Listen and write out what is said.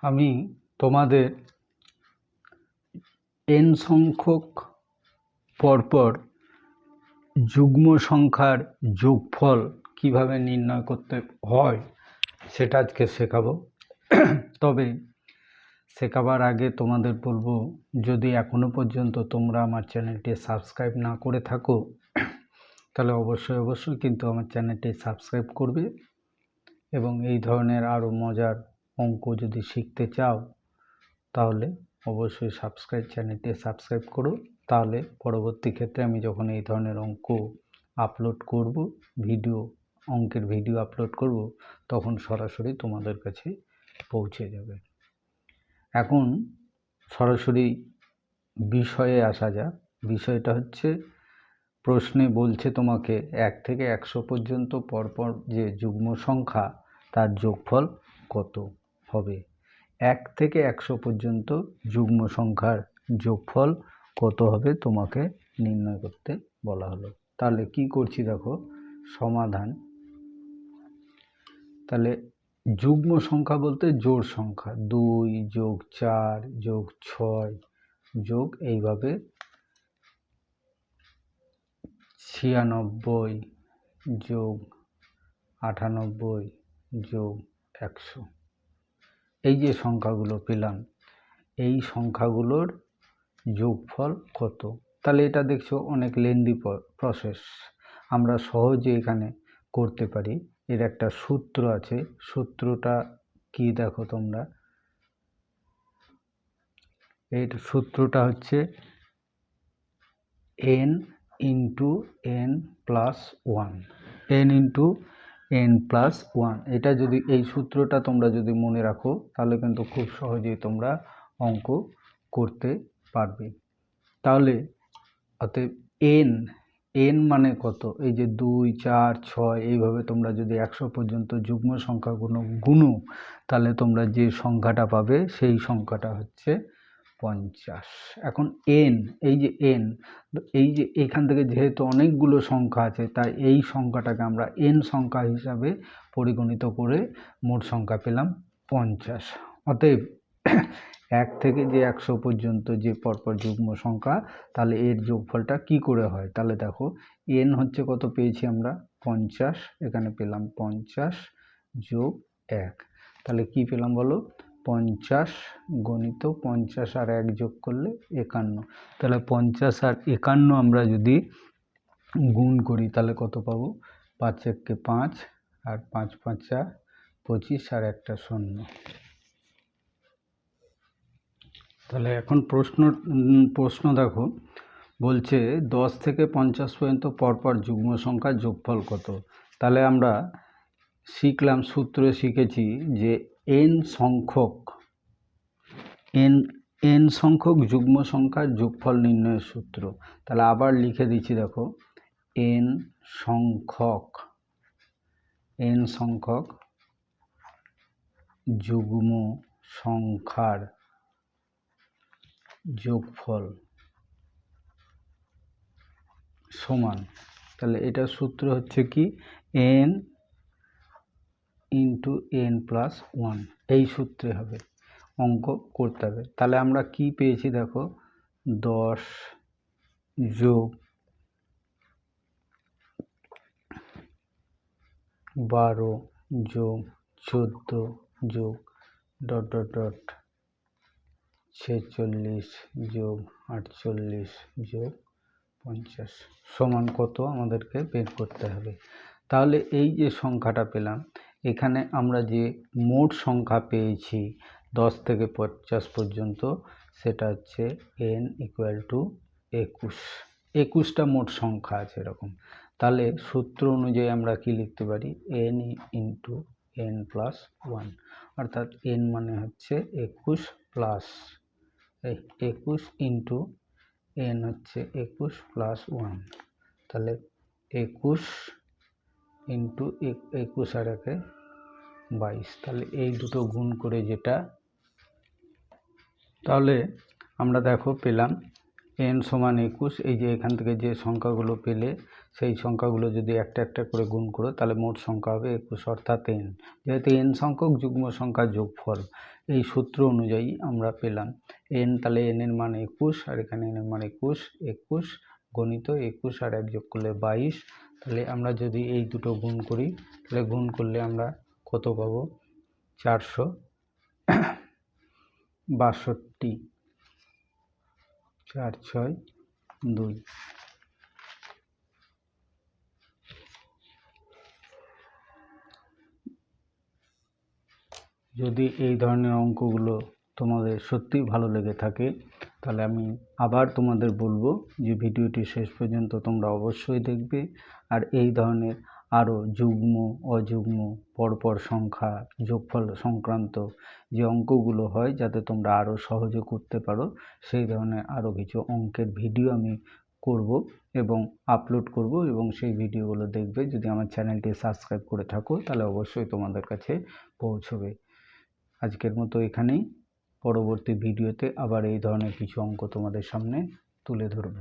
আমি তোমাদের n সংখ্যক পরপর যুগ্ম সংখ্যার যোগফল কিভাবে নির্ণয় করতে হয় সেটা আজকে শেখাবো। তবে শেখাবার আগে তোমাদের বলবো, যদি এখনো পর্যন্ত তোমরা আমার চ্যানেলটি সাবস্ক্রাইব না করে থাকো তাহলে অবশ্যই কিন্তু আমার চ্যানেলটি সাবস্ক্রাইব করবে এবং এই ধরনের আরও মজার অঙ্ক যদি শিখতে চাও তাহলে অবশ্যই চ্যানেলটি সাবস্ক্রাইব করো। তাহলে পরবর্তী ক্ষেত্রে আমি যখন এই ধরনের অঙ্ক আপলোড করব, অঙ্কের ভিডিও আপলোড করব, তখন সরাসরি তোমাদের কাছে পৌঁছে যাবে। এখন সরাসরি বিষয়ে আসা যাক। বিষয়টা হচ্ছে, প্রশ্নে বলছে তোমাকে 1 থেকে 100 পর্যন্ত পরপর যে যুগ্ম সংখ্যা তার যোগফল কত হবে। 1 থেকে 100 পর্যন্ত যুগ্ম সংখ্যার যোগফল কত হবে তোমাকে নির্ণয় করতে বলা হলো। তাহলে কি করছি দেখো, সমাধান। তাহলে যুগ্ম সংখ্যা বলতে জোড় সংখ্যা 2 যোগ 4 যোগ 6 যোগ এইভাবে 96 যোগ 98 যোগ 100। এই যে সংখ্যাগুলো পেলাম, এই সংখ্যাগুলোর যোগফল কত। তাহলে এটা দেখছো অনেক লেন্দি প্রসেস, আমরা সহজে এখানে করতে পারি। এর একটা সূত্র আছে, সূত্রটা কি দেখো তোমরা। এর সূত্রটা হচ্ছে n into n plus 1, n into n plus 1। এটা যদি এই সূত্রটা তোমরা যদি মনে রাখো তাহলে কিন্তু খুব সহজেই তোমরা অঙ্ক করতে পারবে। তাহলে অতএব n মানে কত, এই যে 2 4 6 এইভাবে তোমরা যদি 100 পর্যন্ত যুগ্ম সংখ্যাগুলো গুনো তাহলে তোমরা যে সংখ্যাটা পাবে সেই সংখ্যাটা হচ্ছে 50। এখন এই যে এখান থেকে যেহেতু অনেকগুলো সংখ্যা আছে, তাই এই সংখ্যাটাকে আমরা n সংখ্যা হিসাবে পরিগণিত করে মোট সংখ্যা পেলাম 50। অতএব 1 থেকে যে 100 পর্যন্ত যে পরপর যুগ্ম সংখ্যা, তাহলে এর যোগফলটা কি করে হয়। তাহলে দেখো n হচ্ছে কত পেয়েছি আমরা 50, এখানে পেলাম 50 যোগ 1। তাহলে কি পেলাম বলো, 50 গণিত 50 আর 1 যোগ করলে 51। তাহলে 50 আর 51 আমরা যদি গুণ করি তাহলে কত পাবো, 5 1 5 আর 5 5 25 আর একটা 0। তাহলে এখন প্রশ্ন দেখো, বলছে 10 থেকে 50 পর্যন্ত পরপর যুগ্ম সংখ্যার যোগফল কত। তাহলে আমরা শিখলাম, সূত্রে শিখেছি যে n সংখ্যক যুগ্ম সংখ্যার যোগফল নির্ণয়ের সূত্র। তাহলে আবার লিখে দিচ্ছি দেখো, n সংখ্যক যুগ্ম সংখ্যার যোগফল সমান, তাহলে এটা সূত্র হচ্ছে কি n ইন্টু n প্লাস 1। এই সূত্রে হবে অঙ্ক করতে হবে। তাহলে আমরা কি পেয়েছি দেখো, 10 যোগ 12 যোগ 14 যোগ ... 46 যোগ 48 যোগ 50 সমান কত আমাদেরকে বের করতে হবে। তাহলে এই যে সংখ্যাটা পেলাম, এখানে আমরা যে মোট সংখ্যা পেয়েছি 10 থেকে 50 পর্যন্ত, সেটা হচ্ছে n ইকুয়াল টু 21। 21টা মোট সংখ্যা আছে এরকম। তাহলে সূত্র অনুযায়ী আমরা কি লিখতে পারি, n ইন্টু n প্লাস 1, অর্থাৎ n মানে হচ্ছে 21 প্লাস 21 ইন্টু n হচ্ছে 21 প্লাস 1। তাহলে 21 ইন্টু 21 আর 1 22। তাহলে এই দুটো গুণ করে যেটা, তাহলে আমরা দেখো পেলাম n সমান 21, এই যে এখান থেকে যে সংখ্যাগুলো পেলে সেই সংখ্যাগুলো যদি একটা একটা করে গুণ করো তাহলে মোট সংখ্যা হবে 21, অর্থাৎ n। যেহেতু n সংখ্যক যুগ্ম সংখ্যার যোগফল, এই সূত্র অনুযায়ী আমরা পেলাম n, তাহলে n এর মান 21 আর এখানে n এর মান 21 গণিত 21 আর 1 যোগ করলে 22। তাহলে আমরা যদি এই দুটো গুণ করি তাহলে গুণ করলে আমরা কত পাবো? 462, 4, 6, 2। যদি এই ধরনের অঙ্কগুলো তোমাদের সত্যিই ভালো লেগে থাকে তাহলে আমি আবার তোমাদের বলবো যে ভিডিওটি শেষ পর্যন্ত তোমরা অবশ্যই দেখবে। আর এই ধরনের আরও যুগ্ম অযুগ্ম পরপর সংখ্যা যোগফল সংক্রান্ত যে অঙ্কগুলো হয়, যাতে তোমরা আরও সহজে করতে পারো, সেই ধরনের আরও কিছু অঙ্কের ভিডিও আমি করব এবং আপলোড করব, এবং সেই ভিডিওগুলো দেখবে। যদি আমার চ্যানেলটি সাবস্ক্রাইব করে থাকো তাহলে অবশ্যই তোমাদের কাছে পৌঁছবে। আজকের মতো এখানেই, পরবর্তী ভিডিওতে আবার এই ধরনের কিছু অঙ্ক তোমাদের সামনে তুলে ধরব।